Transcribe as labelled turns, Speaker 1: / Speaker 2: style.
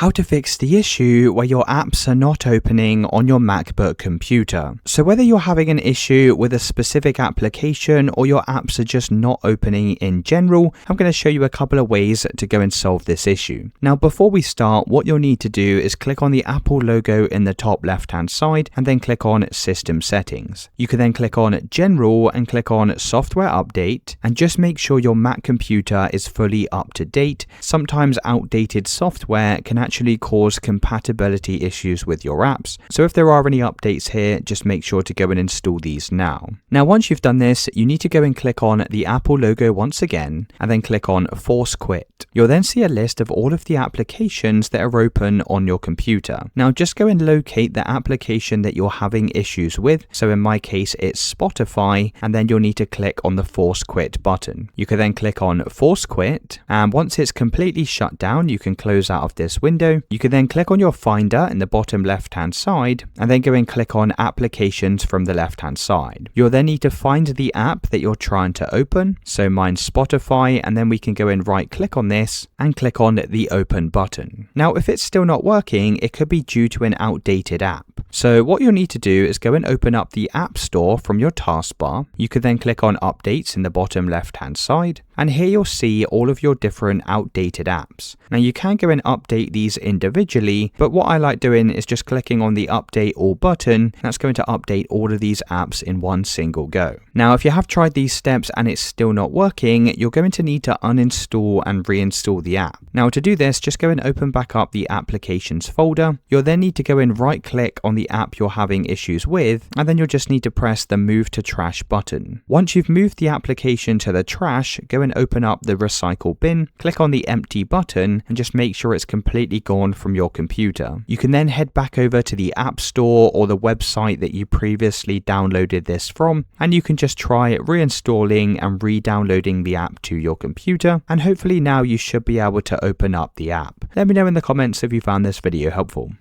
Speaker 1: how to fix the issue where your apps are not opening on your MacBook computer. So whether you're having an issue with a specific application or your apps are just not opening in general, I'm going to show you a couple of ways to go and solve this issue. Now before we start, what you'll need to do is click on the Apple logo in the top left hand side and then click on System Settings. You can then click on General and click on Software Update, and just make sure your Mac computer is fully up to date. Sometimes outdated software can actually cause compatibility issues with your apps. So if there are any updates here, just make sure to go and install these now. Now once you've done this, you need to go and click on the Apple logo once again and then click on Force Quit. You'll then see a list of all of the applications that are open on your computer. Now just go and locate the application that you're having issues with. So in my case, it's Spotify, and then you'll need to click on the Force Quit button. You can then click on Force Quit, and once it's completely shut down, you can close out of this window. You can then click on your Finder in the bottom left hand side and then go and click on Applications from the left hand side. You'll then need to find the app that you're trying to open. So mine's Spotify, and then we can go and right click on this and click on the Open button. Now if it's still not working, it could be due to an outdated app. So what you'll need to do is go and open up the App Store from your taskbar. You could then click on Updates in the bottom left hand side, and here you'll see all of your different outdated apps. Now you can go and update these individually, but what I like doing is just clicking on the Update All button. That's going to update all of these apps in one single go. Now if you have tried these steps and it's still not working, you're going to need to uninstall and reinstall the app. Now to do this, just go and open back up the Applications folder. You'll then need to go and right click on the app you're having issues with, and then you'll just need to press the Move to Trash button. Once you've moved the application to the trash, go and open up the Recycle bin, click on the Empty button, and just make sure it's completely gone from your computer. You can then head back over to the App Store or the website that you previously downloaded this from, and you can just try reinstalling and re-downloading the app to your computer, and hopefully now you should be able to open up the app. Let me know in the comments if you found this video helpful.